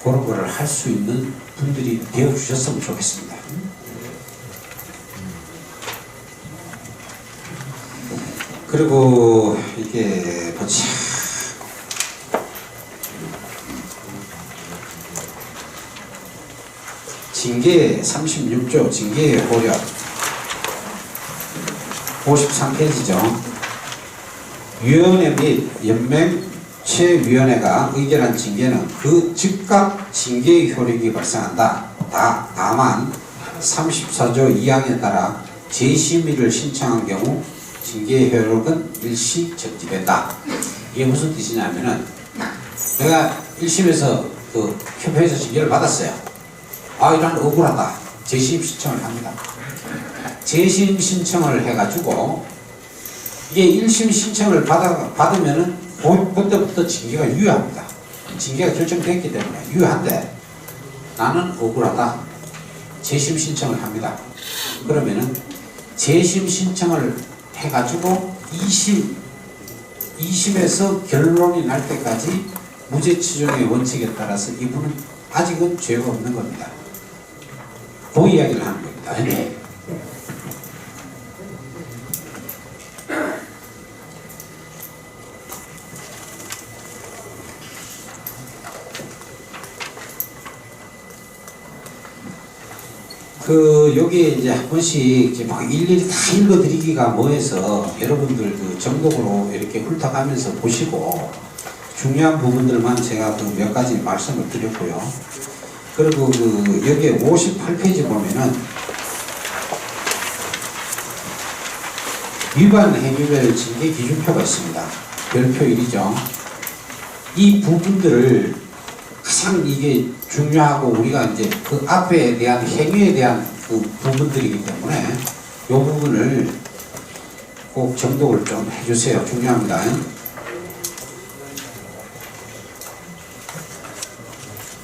그런 거를 할 수 있는 분들이 되어주셨으면 좋겠습니다. 그리고 이게 뭐지? 징계 36조 징계의 고려 53페이지죠. 위원회 및 연맹체위원회가 의결한 징계는 그 즉각 징계의 효력이 발생한다. 다만 34조 2항에 따라 재심의를 신청한 경우 징계의 효력은 일시 정지된다. 이게 무슨 뜻이냐면은 내가 1심에서 그 협회에서 징계를 받았어요. 이런 억울하다. 재심 신청을 합니다. 재심 신청을 해가지고 이게 1심 신청을 받으면은 그때부터 징계가 유효합니다. 징계가 결정됐기 때문에 유효한데 나는 억울하다. 재심 신청을 합니다. 그러면은 재심 신청을 해가지고 2심에서 결론이 날 때까지 무죄 취존의 원칙에 따라서 이분은 아직은 죄가 없는 겁니다. 그 이야기를 하는 겁니다. 여기에 이제 한 번씩 이제 막 일일이 다 읽어드리기가 뭐해서 여러분들 그 정독으로 이렇게 훑어가면서 보시고 중요한 부분들만 제가 그 몇 가지 말씀을 드렸고요. 그리고 여기에 58페이지 보면은 위반 행위별 징계 기준표가 있습니다. 별표 1이죠. 이 부분들을 가장 이게 중요하고 우리가 이제 그 앞에 대한 행위에 대한 그 부분들이기 때문에 이 부분을 꼭 정독을 좀 해주세요. 중요합니다.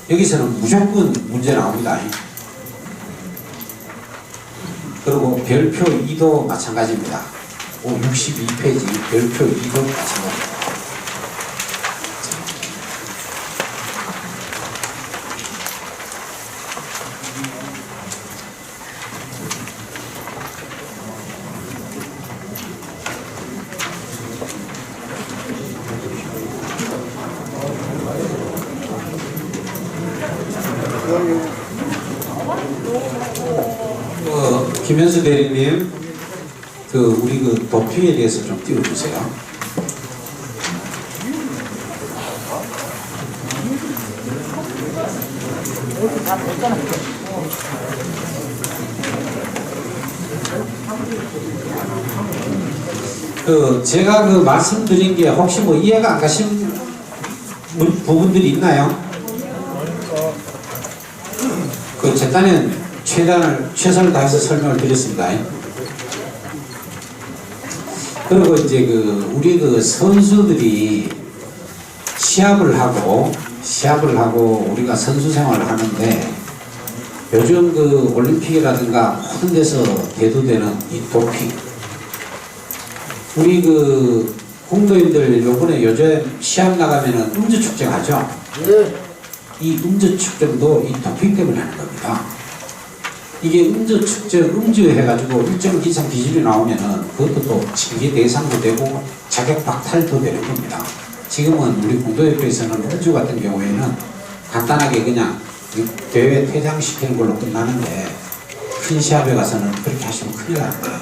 여기서는 무조건 문제 나옵니다. 그리고 별표 2도 마찬가지입니다. 62페이지 별표 2도 마찬가지입니다. 김현수 대리님, 우리 도핑에 대해서 좀 띄워주세요. 제가 말씀드린 게 혹시 이해가 안 가신 부분들이 있나요? 재단에 최선을 다해서 설명을 드렸습니다. 그리고 이제 우리 선수들이 시합을 하고 우리가 선수 생활을 하는데 요즘 올림픽이라든가 모든 데서 대두되는 이 도핑, 우리 공도인들 요번에 요즘 시합 나가면은 음주 측정 하죠? 예. 이 음주 측정도 이 도핑 때문에 하는 겁니다. 이게 음주 측정, 음주해가지고 일정 이상 기준이 나오면은 그것도 또 징계 대상도 되고 자격 박탈도 되는 겁니다. 지금은 우리 공도협회에서는 음주 같은 경우에는 간단하게 그냥 대회 퇴장시키는 걸로 끝나는데 큰 시합에 가서는 그렇게 하시면 큰일 납니다.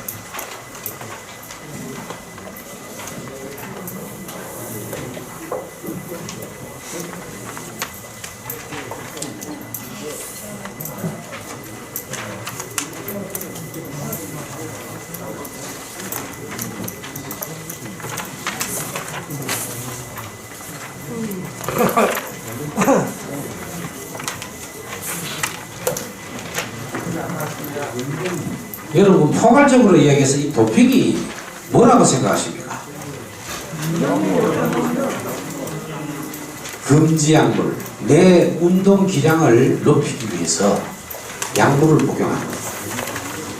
여러분 포괄적으로 이야기해서 이 도핑이 뭐라고 생각하십니까? 금지 약물, 내 운동 기량을 높이기 위해서 약물을 복용하는 것.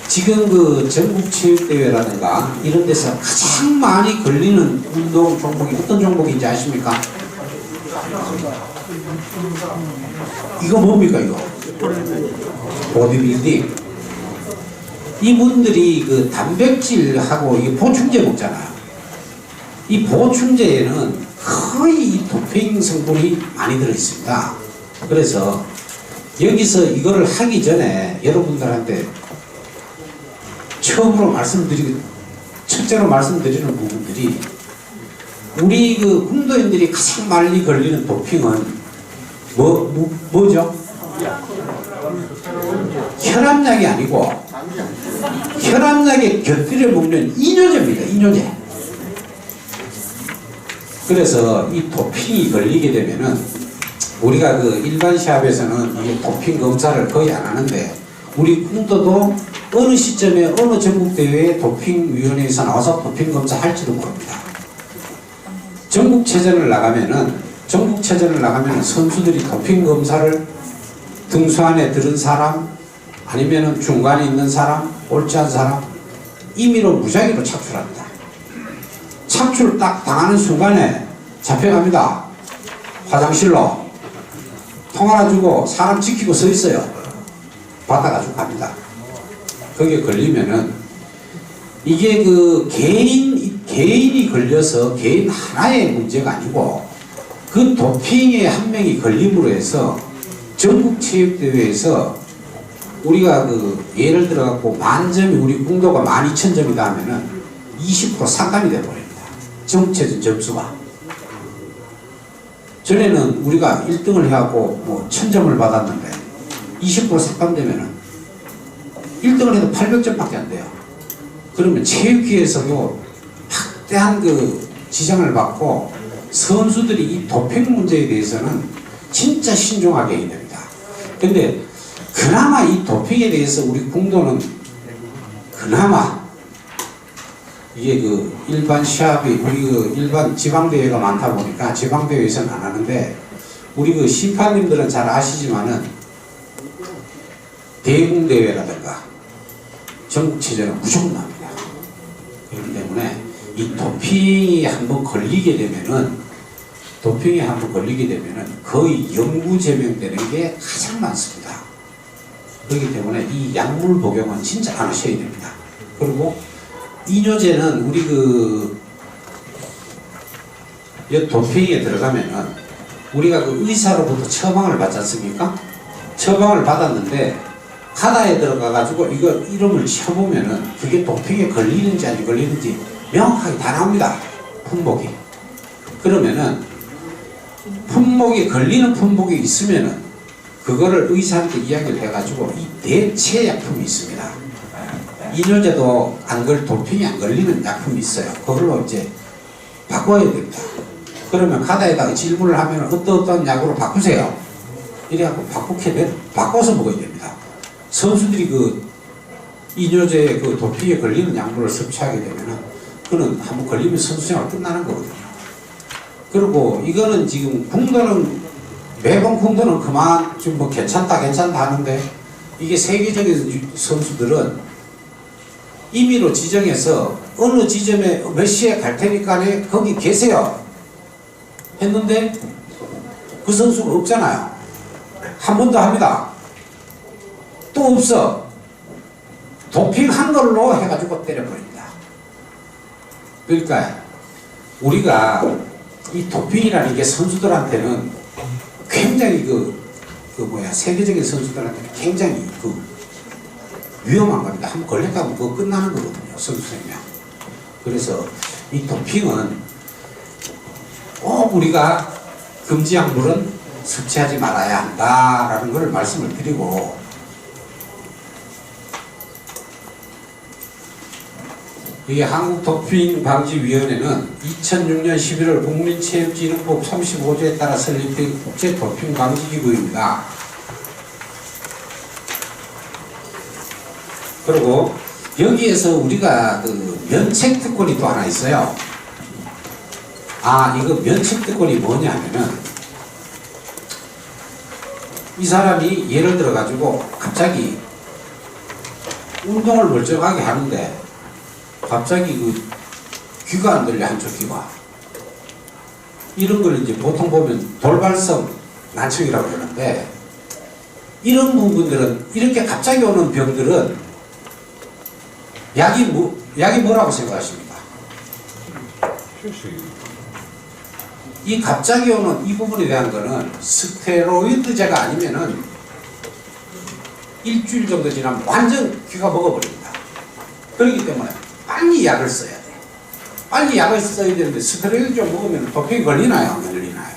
지금 전국체육대회라든가 이런 데서 가장 많이 걸리는 운동 종목이 어떤 종목인지 아십니까? 이거 뭡니까 이거? 보디빌딩. 이분들이 단백질하고 이 보충제 먹잖아요. 이 보충제에는 거의 이 도핑 성분이 많이 들어있습니다. 그래서 여기서 이거를 하기 전에 여러분들한테 첫째로 말씀드리는 부분들이 우리 운동인들이 가장 많이 걸리는 도핑은 뭐죠? 혈압약이 아니고 혈압약에 곁들여 먹는 이뇨제입니다. 이뇨제. 그래서 이 도핑이 걸리게 되면은 우리가 일반 시합에서는 이 도핑 검사를 거의 안 하는데 우리 군도도 어느 시점에 어느 전국대회에 도핑위원회에서 나와서 도핑 검사 할지도 모릅니다. 전국체전을 나가면은 선수들이 도핑 검사를 등수 안에 들은 사람 아니면은 중간에 있는 사람, 옳지 않은 사람 임의로 무작위로 착출합니다. 착출 딱 당하는 순간에 잡혀갑니다. 화장실로 통 하나 주고 사람 지키고 서 있어요. 받아가지고 갑니다. 거기에 걸리면은 이게 개인이 걸려서 개인 하나의 문제가 아니고 그 도핑에 한 명이 걸림으로 해서 전국체육대회에서 우리가 예를 들어갖고 만점이 우리 공도가 12,000점이다 하면은 20% 삭감이 되어버립니다. 전국체전 점수가. 전에는 우리가 1등을 해갖고 1000점을 받았는데 20% 삭감되면은 1등을 해도 800점 밖에 안 돼요. 그러면 체육회에서도 확대한 지장을 받고 선수들이 이 도핑 문제에 대해서는 진짜 신중하게 해야 됩니다. 근데 그나마 이 도핑에 대해서 우리 공도는 그나마 이게 일반 시합이 우리 일반 지방대회가 많다 보니까 지방대회에서는 안 하는데 우리 심판님들은 잘 아시지만은 대국대회라든가 전국체전은 무조건 납니다. 그렇기 때문에 이 도핑이 한번 걸리게 되면은 거의 영구 제명되는 게 가장 많습니다. 그렇기 때문에 이 약물 복용은 진짜 안 하셔야 됩니다. 그리고 이뇨제는 우리 도핑에 들어가면은 우리가 의사로부터 처방을 받지 않습니까? 처방을 받았는데 카다에 들어가가지고 이거 이름을 쳐보면은 그게 도핑에 걸리는지 안 걸리는지 명확하게 다 나옵니다. 품목이. 그러면은 품목이 걸리는 품목이 있으면은 그거를 의사한테 이야기를 해가지고 이 대체 약품이 있습니다. 이뇨제도 도핑이 안 걸리는 약품이 있어요. 그걸로 이제 바꿔야 됩니다. 그러면 카다에다가 질문을 하면 어떤 약으로 바꾸세요. 이래갖고 바꿔서 먹어야 됩니다. 선수들이 그 이뇨제 그 도핑에 걸리는 약물을 섭취하게 되면은 그는 한번 걸리면 선수생활 끝나는 거거든요. 그리고 이거는 지금 궁도는 매번 궁도는 그만 좀 뭐 괜찮다 하는데 이게 세계적인 선수들은 임의로 지정해서 어느 지점에 몇 시에 갈 테니까 거기 계세요 했는데 그 선수가 없잖아요. 한 번 더 합니다. 또 없어. 도핑한 걸로 해가지고 때려버립니다. 그러니까 우리가 이 도핑이라는 게 선수들한테는 굉장히 세계적인 선수들한테는 굉장히 위험한 겁니다. 한번 걸렸다면 그거 끝나는 거거든요. 선수 생명. 그래서 이 도핑은 꼭 우리가 금지 약물은 섭취하지 말아야 한다라는 걸 말씀을 드리고, 이게 한국도핑방지위원회는 2006년 11월 국민체육진흥법 35조에 따라 설립된 국제도핑방지기구입니다. 그리고 여기에서 우리가 면책특권이 또 하나 있어요. 이거 면책특권이 뭐냐면은 이 사람이 예를 들어 가지고 갑자기 운동을 멀쩡하게 하는데 갑자기 귀가 안 들려, 한쪽 귀가. 이런 걸 이제 보통 보면 돌발성 난청이라고 그러는데, 이런 부분들은, 이렇게 갑자기 오는 병들은 약이 뭐라고 생각하십니까? 이 갑자기 오는 이 부분에 대한 거는 스테로이드제가 아니면은 일주일 정도 지나면 완전 귀가 먹어버립니다. 그렇기 때문에 빨리 약을 써야 돼. 빨리 약을 써야 되는데 스테로이드 좀 먹으면 도핑이 걸리나요? 안 걸리나요?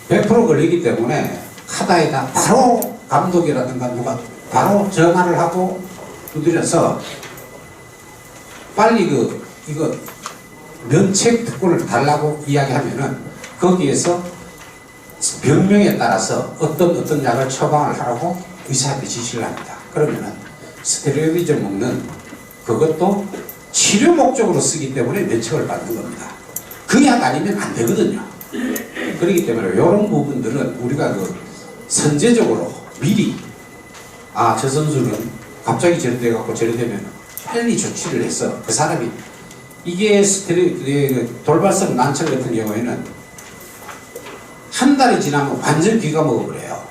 100% 걸리기 때문에 카다에다 바로 감독이라든가 누가 바로 전화를 하고 두드려서 빨리 이거 면책 특권을 달라고 이야기하면은 거기에서 병명에 따라서 어떤 약을 처방을 하라고 의사한테 지시를 합니다. 그러면은 스테로이드 먹는 그것도 치료 목적으로 쓰기 때문에 면책을 받는 겁니다. 그 약 아니면 안 되거든요. 그렇기 때문에 이런 부분들은 우리가 선제적으로 미리 저 선수는 갑자기 저래 돼갖고 저래 되면 빨리 조치를 해서 그 사람이 이게 스테로이드 돌발성 난청 같은 경우에는 한 달이 지나면 완전 귀가 먹어버려요.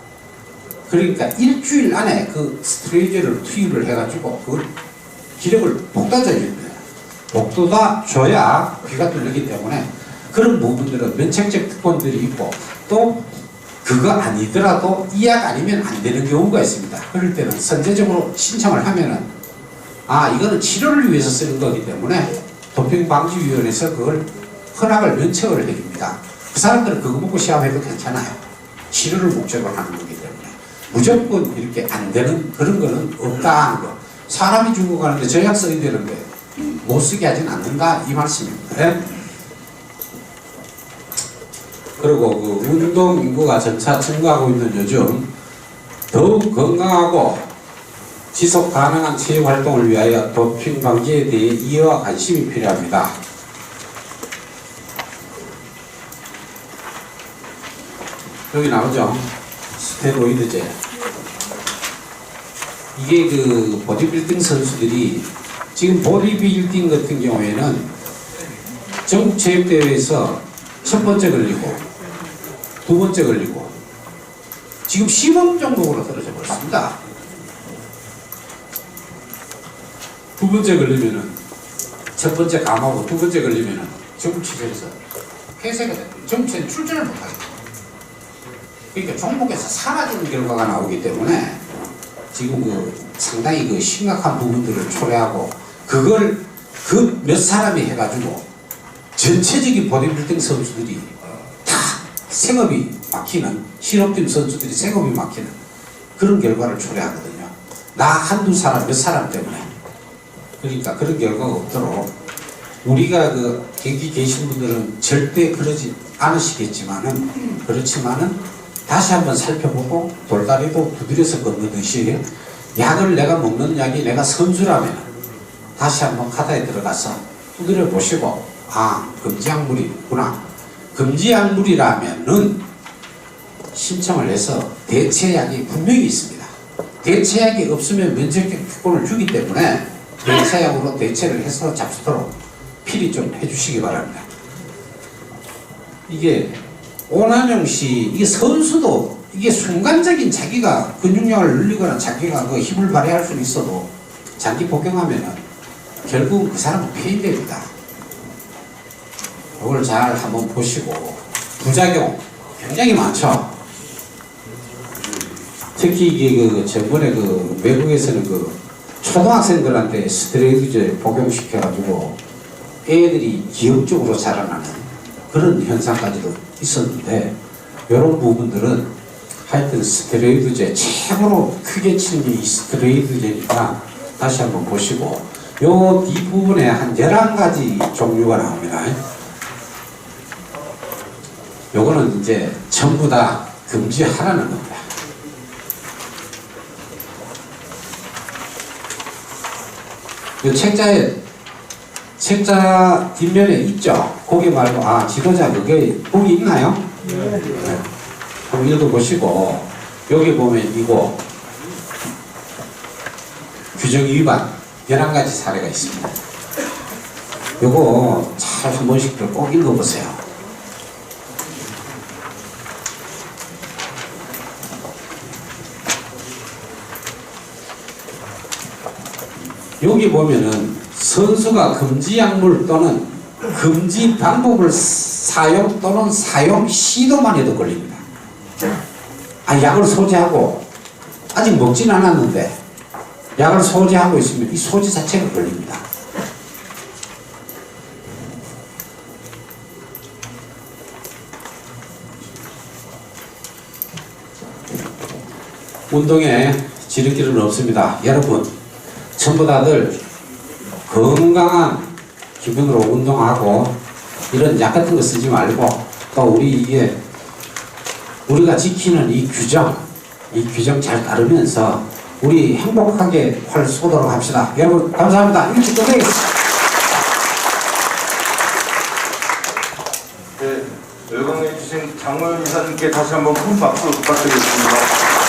그러니까 일주일 안에 그 스테로이드를 투입을 해가지고 그걸 기력을 북돋아줘야 돼요. 북돋아줘야 귀가 뚫리기 때문에 그런 부분들은 면책적 특권들이 있고, 또 그거 아니더라도 이 약 아니면 안 되는 경우가 있습니다. 그럴 때는 선제적으로 신청을 하면은 이거는 치료를 위해서 쓰는 거기 때문에 도핑방지위원회에서 그걸 허락을 면책을 해줍니다. 그 사람들은 그거 먹고 시합해도 괜찮아요. 치료를 목적으로 하는 거기 때문에 무조건 이렇게 안 되는 그런 거는 없다 하는 거. 사람이 죽어가는데 저 약 써야 되는데 못 쓰게 하진 않는다 이 말씀입니다. 네? 그리고 운동 인구가 점차 증가하고 있는 요즘 더욱 건강하고 지속 가능한 체육 활동을 위하여 도핑 방지에 대해 이해와 관심이 필요합니다. 여기 나오죠? 스테로이드제. 이게 보디빌딩 선수들이 지금 보디빌딩 같은 경우에는 전국 체육대회에서 첫 번째 걸리고 두 번째 걸리고 지금 시범 종목으로 떨어져 버렸습니다. 두 번째 걸리면은 첫 번째 감하고 두 번째 걸리면은 전국 체제에서 폐쇄가 됩니다. 전국 체제 출전을 못하게 됩니다. 그러니까 종목에서 사라지는 결과가 나오기 때문에 지금 상당히 심각한 부분들을 초래하고 그걸 그 몇 사람이 해가지고 전체적인 보디빌딩 선수들이 다 생업이 막히는 실업팀 선수들이 생업이 막히는 그런 결과를 초래하거든요. 나 한두 사람 몇 사람 때문에. 그러니까 그런 결과가 없도록 우리가 경기 계신 분들은 절대 그러지 그렇지만은 다시 한번 살펴보고 돌다리도 두드려서 걷는듯이 약을 내가 먹는 약이 내가 선수라면 다시 한번 카드에 들어가서 두드려 보시고 금지약물이 있구나. 금지약물이라면은 신청을 해서 대체약이 분명히 있습니다. 대체약이 없으면 면책적 특권을 주기 때문에 대체약으로 대체를 해서 잡수도록 필히 좀 해주시기 바랍니다. 이게 오남용 씨, 이게 선수도 이게 순간적인 자기가 근육량을 늘리거나 자기가 힘을 발휘할 수는 있어도 장기 복용하면은 결국 그 사람은 폐인됩니다. 이걸 잘 한번 보시고 부작용 굉장히 많죠. 특히 이게 저번에 외국에서는 초등학생들한테 스테로이드 복용시켜가지고 애들이 기형적으로 자라나는 그런 현상까지도 있었는데 이런 부분들은 하여튼 스테로이드제 최고로 크게 치는 게 이 스테로이드제니까 다시 한번 보시고 요 뒷부분에 한 11가지 종류가 나옵니다. 요거는 이제 전부 다 금지하라는 겁니다. 이 책자 뒷면에 있죠? 거기 말고, 지도자 거기 있나요? 네. 한번 읽어보시고, 여기 보면 이거, 규정 위반, 11가지 사례가 있습니다. 요거 잘 한 번씩들 꼭 읽어보세요. 여기 보면은 선수가 금지 약물 또는 금지 방법을 사용 또는 사용 시도만 해도 걸립니다. 약을 소지하고 아직 먹진 않았는데 약을 소지하고 있으면 이 소지 자체가 걸립니다. 운동에 지름길은 없습니다. 여러분 전부 다들 건강한 기분으로 운동하고 이런 약 같은 거 쓰지 말고 또 우리가 지키는 이 규정 잘 따르면서 우리 행복하게 활 쏘도록 합시다. 여러분 감사합니다. 일찍 끝내겠습니다. 네, 열강해 주신 장모현 이사님께 다시 한번 큰 박수 부탁드리겠습니다.